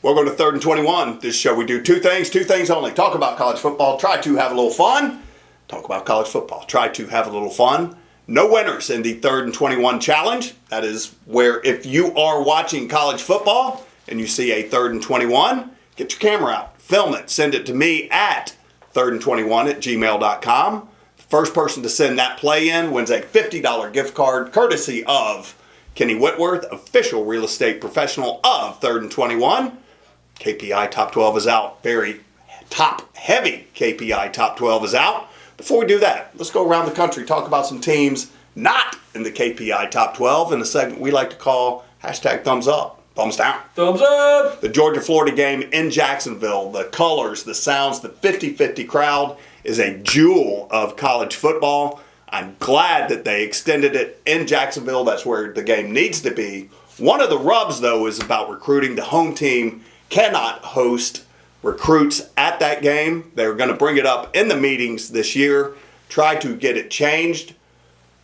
Welcome to 3rd and 21. This show we do two things only. Talk about college football, try to have a little fun. Talk about college football, try to have a little fun. No winners in the 3rd and 21 challenge. That is where if you are watching college football and you see a 3rd and 21, get your camera out, film it, send it to me at 3rdand21@gmail.com. The first person to send that play in wins a $50 gift card courtesy of Kenny Whitworth, official real estate professional of 3rd and 21. KPI Top 12 is out. Very top-heavy KPI Top 12 is out. Before we do that, let's go around the country, talk about some teams not in the KPI Top 12 in a segment we like to call hashtag thumbs up, thumbs down. Thumbs up! The Georgia-Florida game in Jacksonville, the colors, the sounds, the 50-50 crowd is a jewel of college football. I'm glad that they extended it in Jacksonville. That's where the game needs to be. One of the rubs, though, is about recruiting. The home team cannot host recruits at that game. They're going to bring it up in the meetings this year, try to get it changed.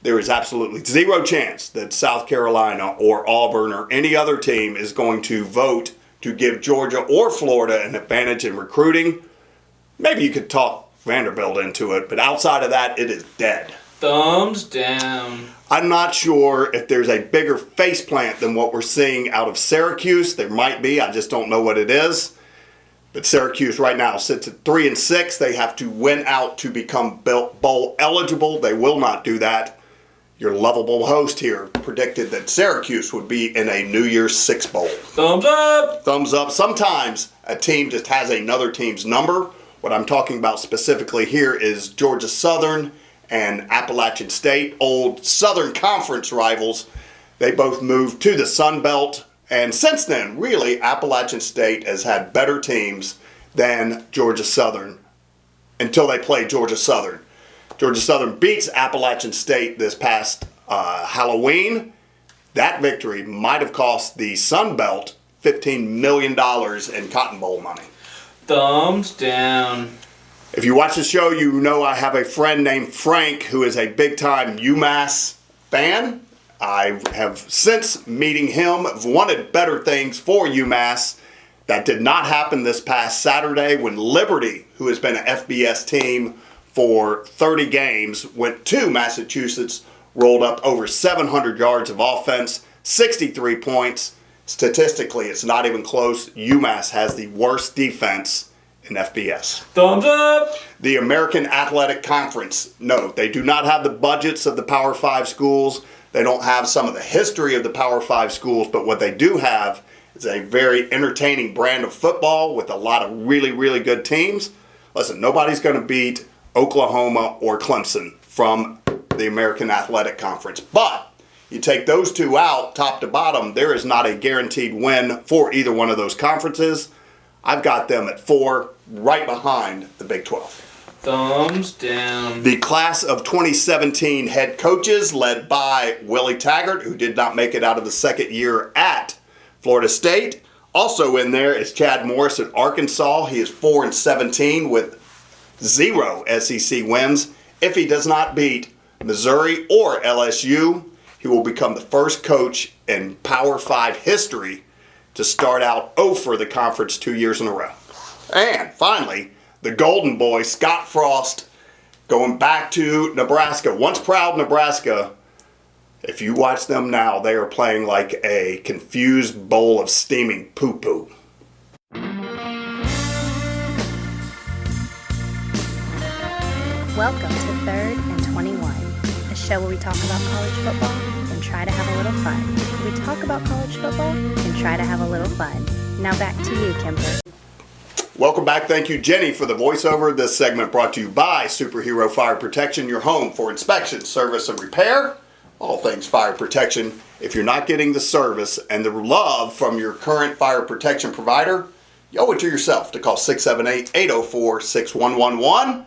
There is absolutely zero chance that South Carolina or Auburn or any other team is going to vote to give Georgia or Florida an advantage in recruiting. Maybe you could talk Vanderbilt into it, but outside of that, it is dead. Thumbs down. I'm not sure if there's a bigger faceplant than what we're seeing out of Syracuse. There might be. I just don't know what it is. But Syracuse right now sits at 3-6. They have to win out to become bowl eligible. They will not do that. Your lovable host here predicted that Syracuse would be in a New Year's Six Bowl. Thumbs up. Thumbs up. Sometimes a team just has another team's number. What I'm talking about specifically here is Georgia Southern and Appalachian State, old Southern Conference rivals. They both moved to the Sun Belt. And since then, really, Appalachian State has had better teams than Georgia Southern until they play Georgia Southern. Georgia Southern beats Appalachian State this past Halloween. That victory might have cost the Sun Belt $15 million in Cotton Bowl money. Thumbs down. If you watch the show, you know I have a friend named Frank who is a big-time UMass fan. I have, since meeting him, wanted better things for UMass. That did not happen this past Saturday when Liberty, who has been an FBS team for 30 games, went to Massachusetts, rolled up over 700 yards of offense, 63 points. Statistically, it's not even close. UMass has the worst defense in FBS. Thumbs up! The American Athletic Conference, no, they do not have the budgets of the Power 5 schools. They don't have some of the history of the Power 5 schools, but what they do have is a very entertaining brand of football with a lot of really, really good teams. Listen, nobody's going to beat Oklahoma or Clemson from the American Athletic Conference, but you take those two out, top to bottom, there is not a guaranteed win for either one of those conferences. I've got them at 4, right behind the Big 12. Thumbs down. The class of 2017 head coaches led by Willie Taggart, who did not make it out of the second year at Florida State. Also in there is Chad Morris at Arkansas. He is 4-17 with 0 SEC wins. If he does not beat Missouri or LSU, he will become the first coach in Power 5 history to start out 0 for the conference 2 years in a row. And finally, the Golden Boy, Scott Frost, going back to Nebraska. Once proud Nebraska, if you watch them now, they are playing like a confused bowl of steaming poo-poo. Welcome to 3rd and 21, a show where we talk about college football and try to have a little fun. We talk about college football and try to have a little fun. Now back to you, Kemper. Welcome back. Thank you, Jenny, for the voiceover. This segment brought to you by Superhero Fire Protection, your home for inspection, service, and repair. All things fire protection. If you're not getting the service and the love from your current fire protection provider, you owe it to yourself to call 678-804-6111.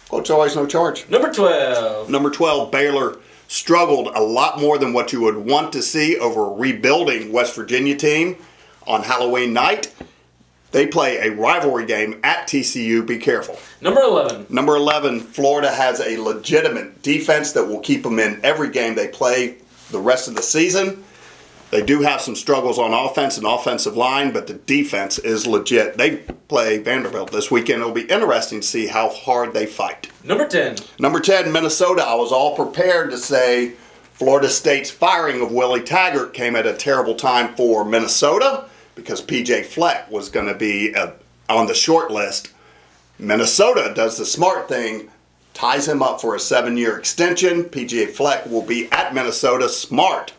Quote's always no charge. Number 12. Number 12, Baylor struggled a lot more than what you would want to see over a rebuilding West Virginia team on Halloween night. They play a rivalry game at TCU. Be careful. Number 11. Number 11, Florida has a legitimate defense that will keep them in every game they play the rest of the season. They do have some struggles on offense and offensive line, but the defense is legit. They play Vanderbilt this weekend. It'll be interesting to see how hard they fight. Number 10. Number 10, Minnesota. I was all prepared to say Florida State's firing of Willie Taggart came at a terrible time for Minnesota because P.J. Fleck was going to be on the short list. Minnesota does the smart thing, ties him up for a 7-year extension. P.J. Fleck will be at Minnesota. Smart.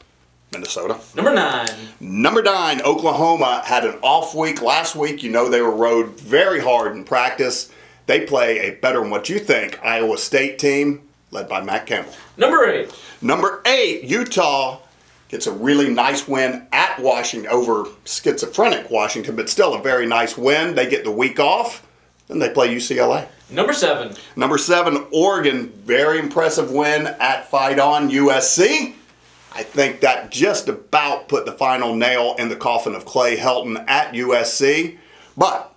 Minnesota. Number 9. Number 9, Oklahoma had an off week last week. You know they were rode very hard in practice. They play a better than what you think Iowa State team led by Matt Campbell. Number 8. Number 8, Utah gets a really nice win at Washington over schizophrenic Washington, but still a very nice win. They get the week off, and they play UCLA. Number 7. Number 7, Oregon, very impressive win at Fight On USC. I think that just about put the final nail in the coffin of Clay Helton at USC. But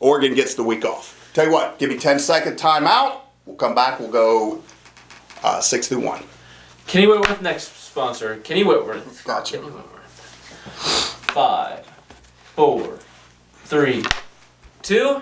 Oregon gets the week off. Tell you what, give me 10-second timeout. We'll come back. We'll go 6 through 1. Kenny Whitworth, next sponsor. Kenny Whitworth. Gotcha. Kenny Whitworth. 5, 4, 3, 2.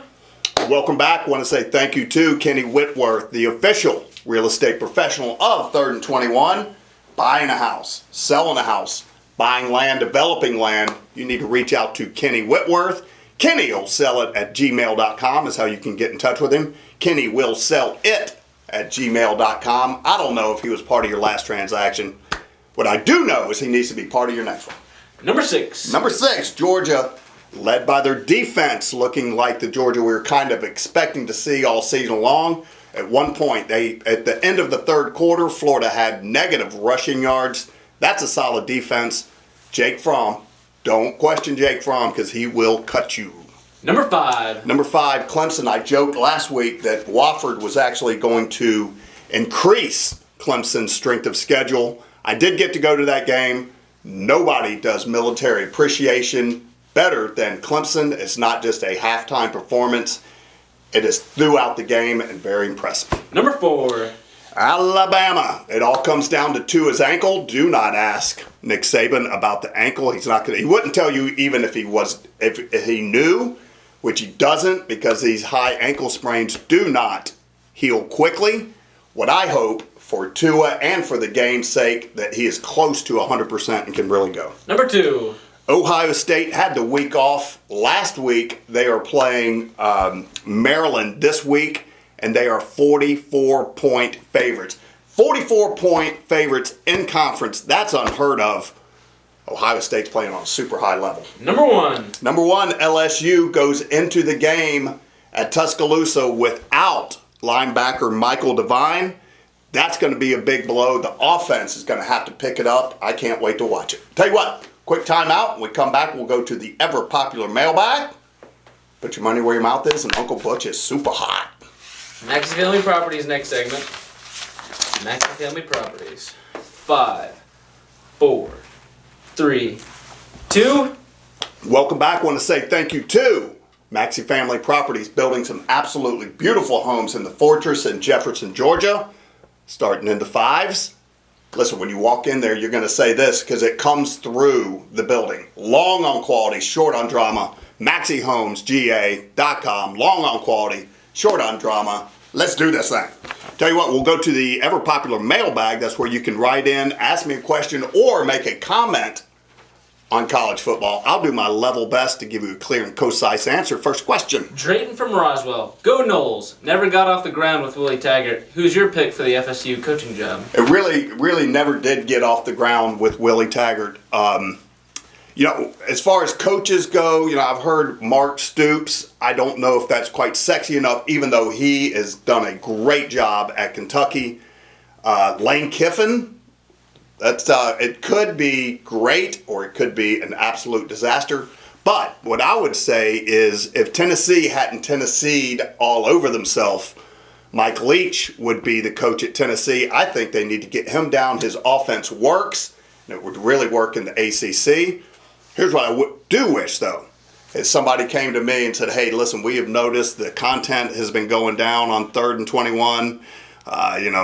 Welcome back. I want to say thank you to Kenny Whitworth, the official real estate professional of 3rd and 21. Buying a house, selling a house, buying land, developing land, you need to reach out to Kenny Whitworth. Kenny will sell it at gmail.com is how you can get in touch with him. Kenny will sell it at gmail.com. I don't know if he was part of your last transaction. What I do know is he needs to be part of your next one. Number 6. Number 6, Georgia, led by their defense, looking like the Georgia we were kind of expecting to see all season long. At one point, at the end of the third quarter, Florida had negative rushing yards. That's a solid defense. Jake Fromm, don't question Jake Fromm because he will cut you. Number 5. Number 5, Clemson. I joked last week that Wofford was actually going to increase Clemson's strength of schedule. I did get to go to that game. Nobody does military appreciation better than Clemson. It's not just a halftime performance. It is throughout the game and very impressive. Number 4. Alabama. It all comes down to Tua's ankle. Do not ask Nick Saban about the ankle. He's not going to. He wouldn't tell you even if he knew, which he doesn't, because these high ankle sprains do not heal quickly. What I hope for Tua and for the game's sake that he is close to 100% and can really go. Number 2. Ohio State had the week off last week. They are playing Maryland this week, and they are 44-point favorites. 44-point favorites in conference. That's unheard of. Ohio State's playing on a super high level. Number 1. Number 1, LSU goes into the game at Tuscaloosa without linebacker Michael Devine. That's going to be a big blow. The offense is going to have to pick it up. I can't wait to watch it. Tell you what. Quick timeout. When we come back, we'll go to the ever-popular mailbag. Put your money where your mouth is, and Uncle Butch is super hot. Maxi Family Properties, next segment. Maxi Family Properties. 5, 4, 3, 2. Welcome back. I want to say thank you to Maxi Family Properties, building some absolutely beautiful homes in the Fortress in Jefferson, Georgia, starting in the 5s. Listen, when you walk in there, you're going to say this because it comes through the building. Long on quality, short on drama. MaxiHomesGA.com. Long on quality, short on drama. Let's do this thing. Tell you what, we'll go to the ever-popular mailbag. That's where you can write in, ask me a question, or make a comment on college football. I'll do my level best to give you a clear and concise answer. First question. Drayton from Roswell. Go Knowles. Never got off the ground with Willie Taggart. Who's your pick for the FSU coaching job? It really never did get off the ground with Willie Taggart. As far as coaches go, I've heard Mark Stoops. I don't know if that's quite sexy enough, even though he has done a great job at Kentucky. Lane Kiffin. It could be great or it could be an absolute disaster. But what I would say is if Tennessee hadn't Tennessee'd all over themselves, Mike Leach would be the coach at Tennessee. I think they need to get him down. His offense works, and it would really work in the ACC. Here's what I do wish, though. If somebody came to me and said, hey, listen, we have noticed the content has been going down on 3rd and 21.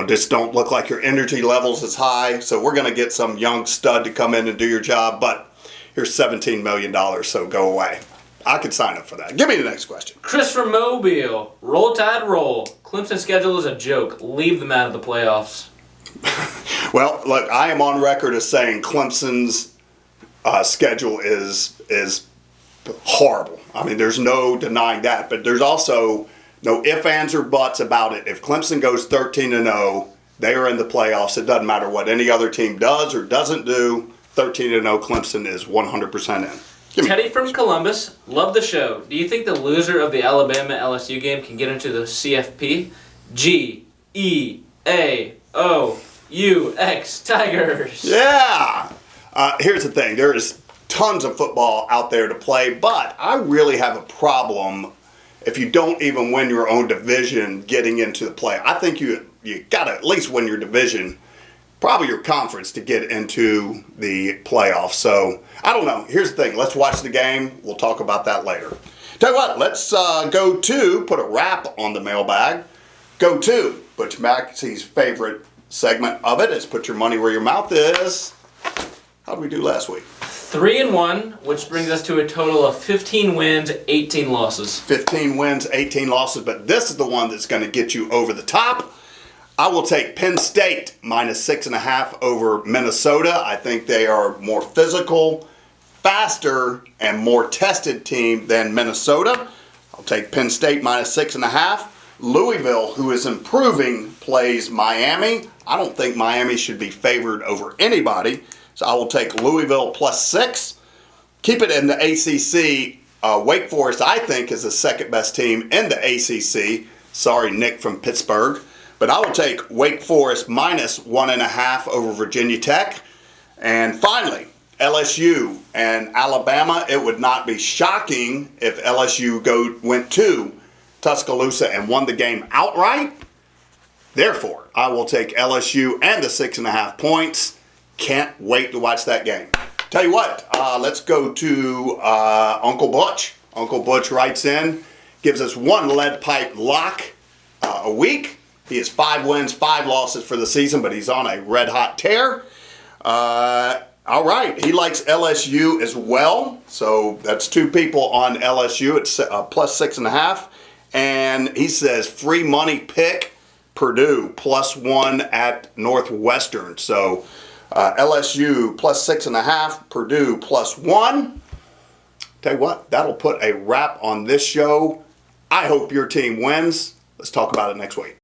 Just don't look like your energy levels is high. So we're going to get some young stud to come in and do your job. But here's $17 million, so go away. I could sign up for that. Give me the next question. Christopher Mobile, roll tide roll. Clemson's schedule is a joke. Leave them out of the playoffs. Well, look, I am on record as saying Clemson's schedule is horrible. I mean, there's no denying that, but there's also no ifs, ands, or buts about it. If Clemson goes 13-0, they are in the playoffs. It doesn't matter what any other team does or doesn't do. 13-0, Clemson is 100% in. Teddy from Columbus, love the show. Do you think the loser of the Alabama-LSU game can get into the CFP? G-E-A-O-U-X Tigers. Yeah. Here's the thing. There is tons of football out there to play, but I really have a problem if you don't even win your own division getting into the play. I think you got to at least win your division, probably your conference, to get into the playoffs. So, I don't know. Here's the thing. Let's watch the game. We'll talk about that later. Tell you what, let's go to, put a wrap on the mailbag, go to Butch Mackey's favorite segment of it. Is put your money where your mouth is. How did we do last week? 3-1, which brings us to a total of 15 wins, 18 losses. 15 wins, 18 losses, but this is the one that's going to get you over the top. I will take Penn State -6.5 over Minnesota. I think they are more physical, faster, and more tested team than Minnesota. I'll take Penn State -6.5. Louisville, who is improving, plays Miami. I don't think Miami should be favored over anybody, so I will take Louisville +6. Keep it in the ACC. Wake Forest, I think, is the second best team in the ACC. Sorry, Nick from Pittsburgh. But I will take Wake Forest -1.5 over Virginia Tech. And finally, LSU and Alabama. It would not be shocking if LSU went to Tuscaloosa and won the game outright. Therefore, I will take LSU and the 6.5 points. Can't wait to watch that game. Tell you what, let's go to Uncle Butch. Uncle Butch writes in, gives us one lead pipe lock a week. He has 5 wins, 5 losses for the season, but he's on a red-hot tear. All right, he likes LSU as well, so that's 2 people on LSU. It's +6.5, and he says free money pick Purdue +1 at Northwestern. So LSU +6.5, Purdue +1. Tell you what, that'll put a wrap on this show. I hope your team wins. Let's talk about it next week.